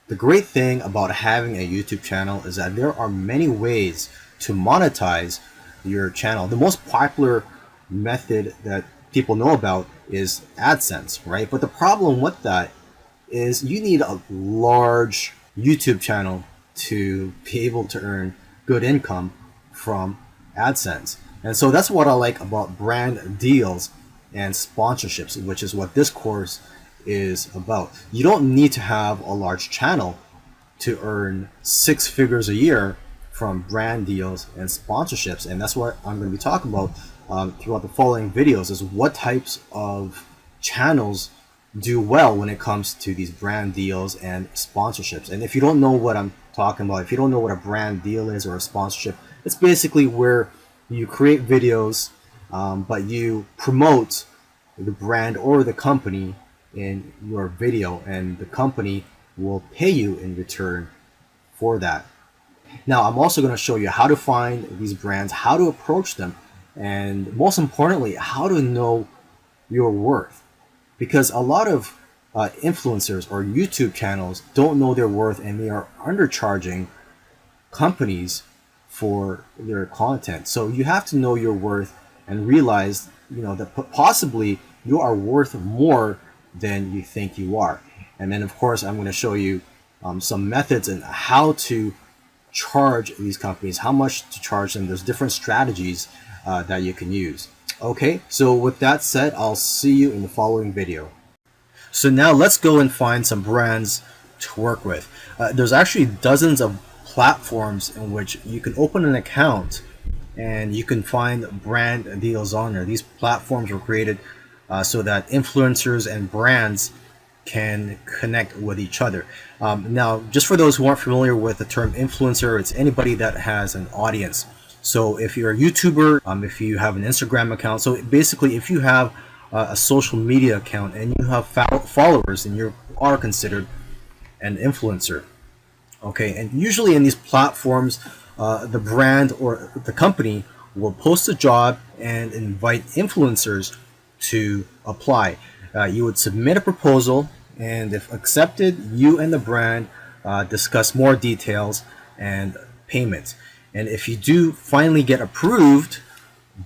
The great thing about having a YouTube channel is that there are many ways to monetize your channel. The most popular method that people know about is AdSense, right? But the problem with that is you need a large YouTube channel to be able to earn good income from AdSense. And so that's what I like about brand deals and sponsorships, which is what this course is about. You don't need to have a large channel to earn 6 figures a year from brand deals and sponsorships. And that's what I'm going to be talking about throughout the following videos, is what types of channels do well when it comes to these brand deals and sponsorships. And if you don't know what I'm talking about, if you don't know what a brand deal is or a sponsorship, it's basically where you create videos, but you promote the brand or the company in your video, and the company will pay you in return for that. Now, I'm also going to show you how to find these brands, how to approach them, and most importantly, how to know your worth. Because a lot of influencers or YouTube channels don't know their worth, and they are undercharging companies for their content. So you have to know your worth and realize, that possibly you are worth more than you think you are. And then, of course, I'm going to show you some methods and how to charge these companies, how much to charge them. There's different strategies that you can use. Okay, so with that said, I'll see you in the following video. So now let's go and find some brands to work with. There's actually dozens of platforms in which you can open an account and you can find brand deals on there. These platforms were created so that influencers and brands can connect with each other. Now, just for those who aren't familiar with the term influencer, it's anybody that has an audience. So if you're a YouTuber, if you have an Instagram account, so basically if you have a social media account and you have followers, then you are considered an influencer. Okay, and usually in these platforms, the brand or the company will post a job and invite influencers to apply. You would submit a proposal, and if accepted, you and the brand discuss more details and payments. And if you do finally get approved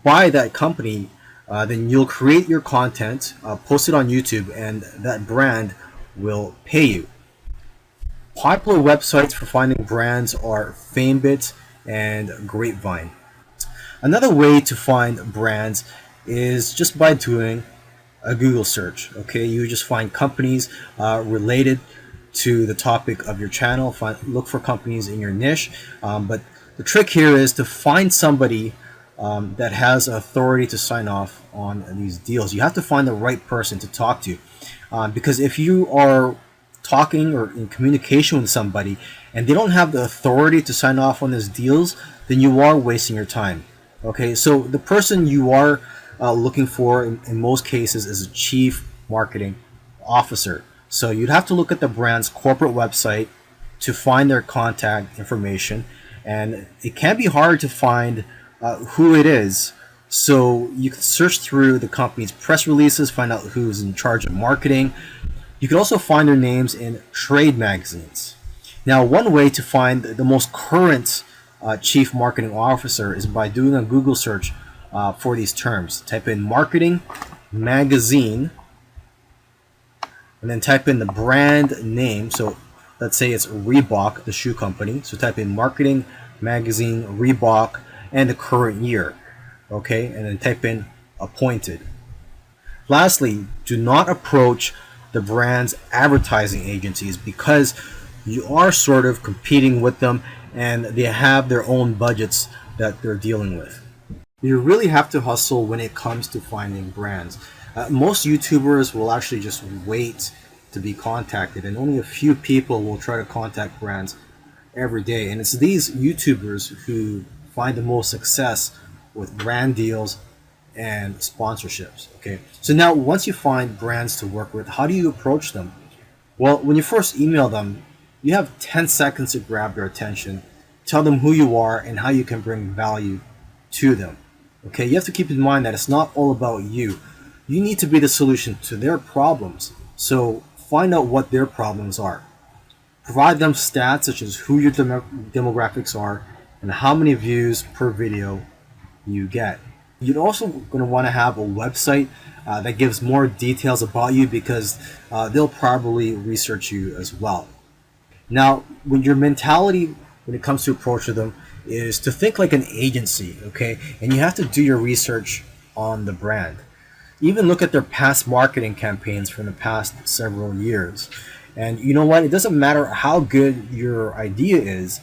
by that company, then you'll create your content, post it on YouTube, and that brand will pay you. Popular websites for finding brands are Famebit and Grapevine. Another way to find brands is just by doing a Google search. Okay, you just find companies related to the topic of your channel. Look for companies in your niche, but the trick here is to find somebody that has authority to sign off on these deals. You have to find the right person to talk to, because if you are talking or in communication with somebody and they don't have the authority to sign off on these deals, then you are wasting your time. Okay, so the person you are looking for in most cases is a chief marketing officer. So you'd have to look at the brand's corporate website to find their contact information, and it can be hard to find who it is. So you can search through the company's press releases, find out who's in charge of marketing. You can also find their names in trade magazines. Now, one way to find the most current chief marketing officer is by doing a Google search for these terms. Type in marketing magazine and then type in the brand name. So let's say it's Reebok, the shoe company. So type in marketing magazine Reebok and the current year. Okay, and then type in appointed. Lastly, do not approach the brand's advertising agencies, because you are sort of competing with them and they have their own budgets that they're dealing with. You really have to hustle when it comes to finding brands. Most YouTubers will actually just wait to be contacted, and only a few people will try to contact brands every day. And it's these YouTubers who find the most success with brand deals and sponsorships. Okay, so now once you find brands to work with, how do you approach them? Well, when you first email them, you have 10 seconds to grab their attention, tell them who you are and how you can bring value to them. Okay, you have to keep in mind that it's not all about you. You need to be the solution to their problems. So find out what their problems are. Provide them stats such as who your demographics are and how many views per video you get. You're also going to want to have a website that gives more details about you, because they'll probably research you as well. Now, when your mentality when it comes to approaching them is to think like an agency, okay? And you have to do your research on the brand. Even look at their past marketing campaigns from the past several years. And you know what? It doesn't matter how good your idea is.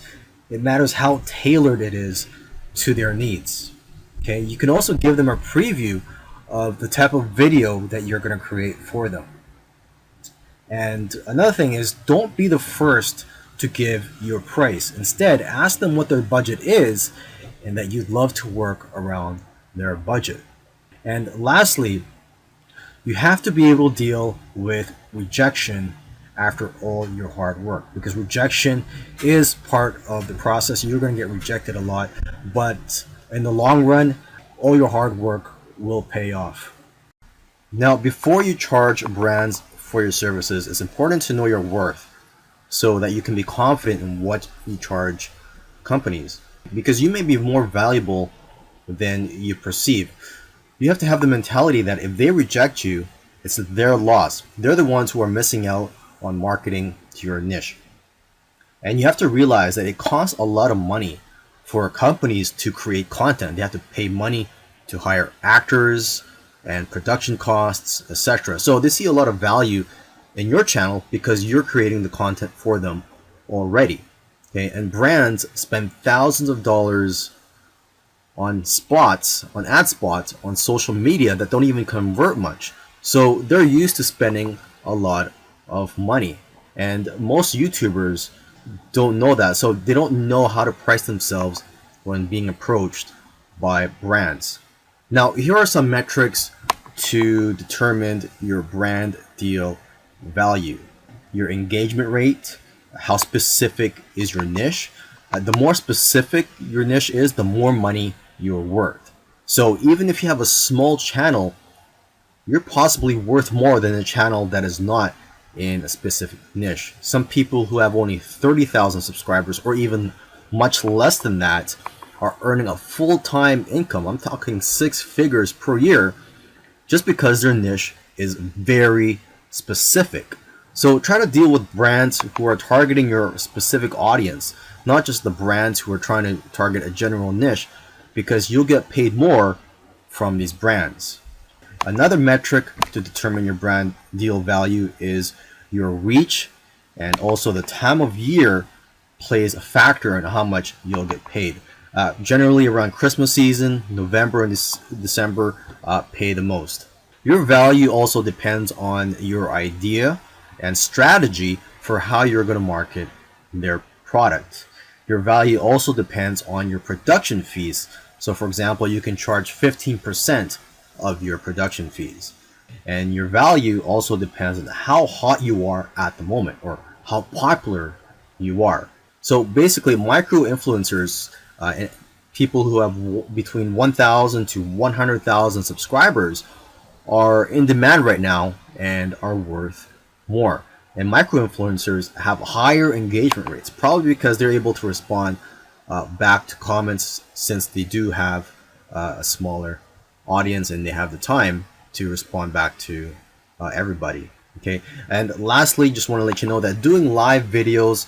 It matters how tailored it is to their needs. Okay? You can also give them a preview of the type of video that you're going to create for them. And another thing is, don't be the first to give your price. Instead, ask them what their budget is and that you'd love to work around their budget. And lastly, you have to be able to deal with rejection after all your hard work, because rejection is part of the process. You're going to get rejected a lot, but in the long run, all your hard work will pay off. Now, before you charge brands for your services, it's important to know your worth so that you can be confident in what you charge companies, because you may be more valuable than you perceive. You have to have the mentality that if they reject you, it's their loss. They're the ones who are missing out on marketing to your niche. And you have to realize that it costs a lot of money for companies to create content. They have to pay money to hire actors and production costs, etc. So they see a lot of value in your channel because you're creating the content for them already. Okay, and brands spend thousands of dollars on spots, on ad spots, on social media that don't even convert much. So they're used to spending a lot of money. And most YouTubers don't know that. So they don't know how to price themselves when being approached by brands. Now, here are some metrics to determine your brand deal value. Your engagement rate, how specific is your niche. The more specific your niche is, the more money you're worth. So even if you have a small channel, you're possibly worth more than a channel that is not in a specific niche. Some people who have only 30,000 subscribers or even much less than that are earning a full-time income. I'm talking 6 figures per year just because their niche is very specific. So try to deal with brands who are targeting your specific audience, not just the brands who are trying to target a general niche, because you'll get paid more from these brands. Another metric to determine your brand deal value is your reach, and also the time of year plays a factor in how much you'll get paid. Generally around Christmas season, November and December pay the most. Your value also depends on your idea and strategy for how you're going to market their product. Your value also depends on your production fees. So for example, you can charge 15% of your production fees. And your value also depends on how hot you are at the moment or how popular you are. So basically, micro influencers, and people who have between 1,000 to 100,000 subscribers are in demand right now and are worth more. And micro influencers have higher engagement rates, probably because they're able to respond back to comments, since they do have a smaller audience and they have the time to respond back to everybody. Okay, and lastly, just want to let you know that doing live videos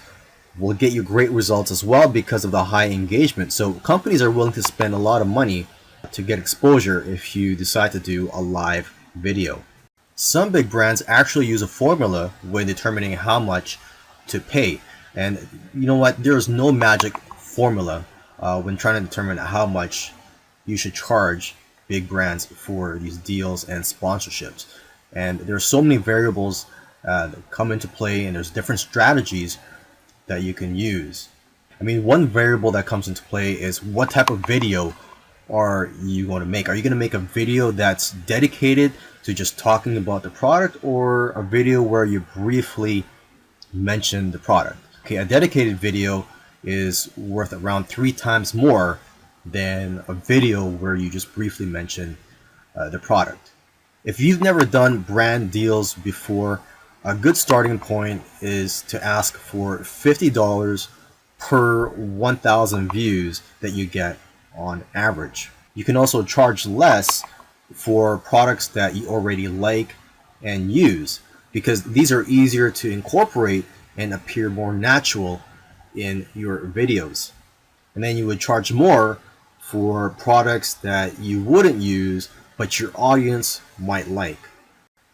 will get you great results as well because of the high engagement. So companies are willing to spend a lot of money to get exposure if you decide to do a live video. Some big brands actually use a formula when determining how much to pay. And you know what? There's no magic formula when trying to determine how much you should charge big brands for these deals and sponsorships. And there's so many variables that come into play, and there's different strategies that you can use. I mean, one variable that comes into play is what type of video are you going to make? Are you going to make a video that's dedicated to just talking about the product, or a video where you briefly mention the product? Okay, a dedicated video is worth around 3 times more than a video where you just briefly mention the product. If you've never done brand deals before, A good starting point is to ask for $50 per 1,000 views that you get on average. You can also charge less for products that you already like and use, because these are easier to incorporate and appear more natural in your videos. And then you would charge more for products that you wouldn't use but your audience might like.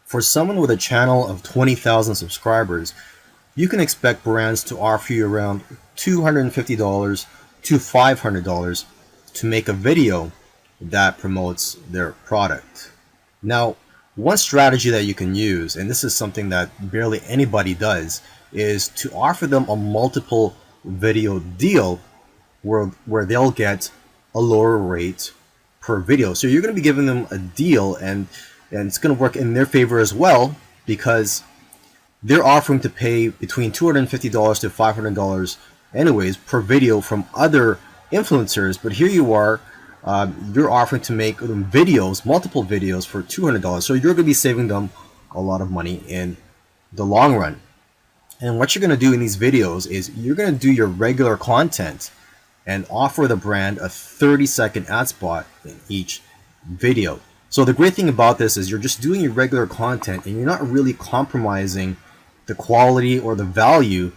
For someone with a channel of 20,000 subscribers, you can expect brands to offer you around $250 to $500 to make a video that promotes their product. Now, one strategy that you can use, and this is something that barely anybody does, is to offer them a multiple video deal where they'll get a lower rate per video. So you're going to be giving them a deal, and it's going to work in their favor as well, because they're offering to pay between $250 to $500 anyways per video from other influencers. But here you are, you're offering to make videos, multiple videos for $200. So you're going to be saving them a lot of money in the long run. And what you're going to do in these videos is you're going to do your regular content and offer the brand a 30-second ad spot in each video. So the great thing about this is you're just doing your regular content and you're not really compromising the quality or the value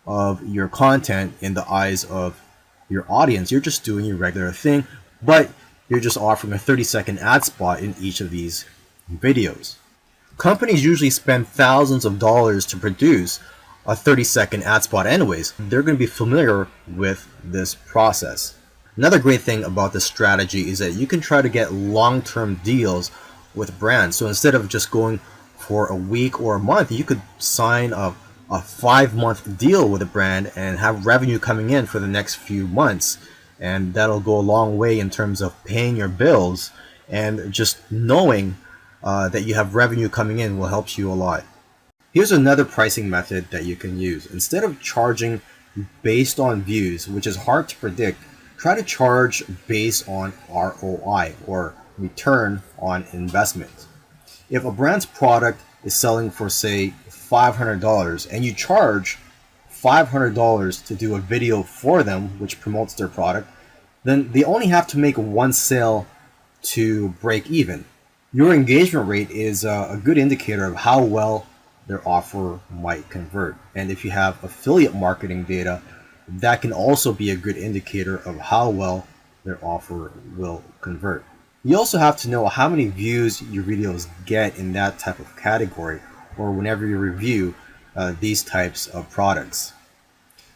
of your content in the eyes of your audience. You're just doing your regular thing, but you're just offering a 30-second ad spot in each of these videos. Companies usually spend thousands of dollars to produce a 30-second ad spot anyways. They're going to be familiar with this process. Another great thing about this strategy is that you can try to get long-term deals with brands. So instead of just going for a week or a month, you could sign a 5-month deal with a brand and have revenue coming in for the next few months. And that'll go a long way in terms of paying your bills, and just knowing that you have revenue coming in will help you a lot. Here's another pricing method that you can use. Instead of charging based on views, which is hard to predict, try to charge based on ROI, or return on investment. If a brand's product is selling for, say, $500 and you charge $500 to do a video for them which promotes their product, then they only have to make one sale to break even. Your engagement rate is a good indicator of how well their offer might convert. And if you have affiliate marketing data, that can also be a good indicator of how well their offer will convert. You also have to know how many views your videos get in that type of category, or whenever you review these types of products.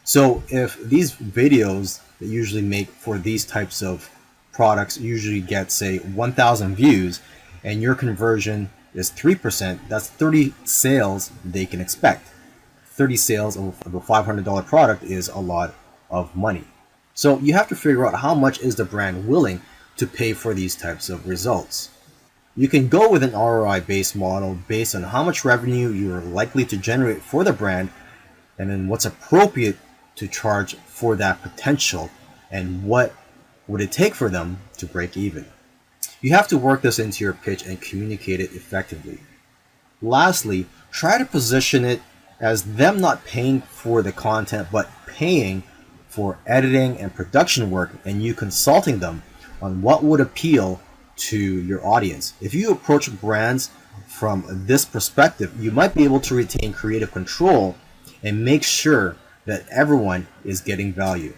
So if these videos that usually make for these types of products usually get, say, 1,000 views, and your conversion is 3%, that's 30 sales they can expect. 30 sales of a $500 product is a lot of money. So you have to figure out how much is the brand willing to pay for these types of results. You can go with an ROI-based model based on how much revenue you're likely to generate for the brand, and then what's appropriate to charge for that potential, and what would it take for them to break even. You have to work this into your pitch and communicate it effectively. Lastly, try to position it as them not paying for the content, but paying for editing and production work, and you consulting them on what would appeal to your audience. If you approach brands from this perspective, you might be able to retain creative control and make sure that everyone is getting value.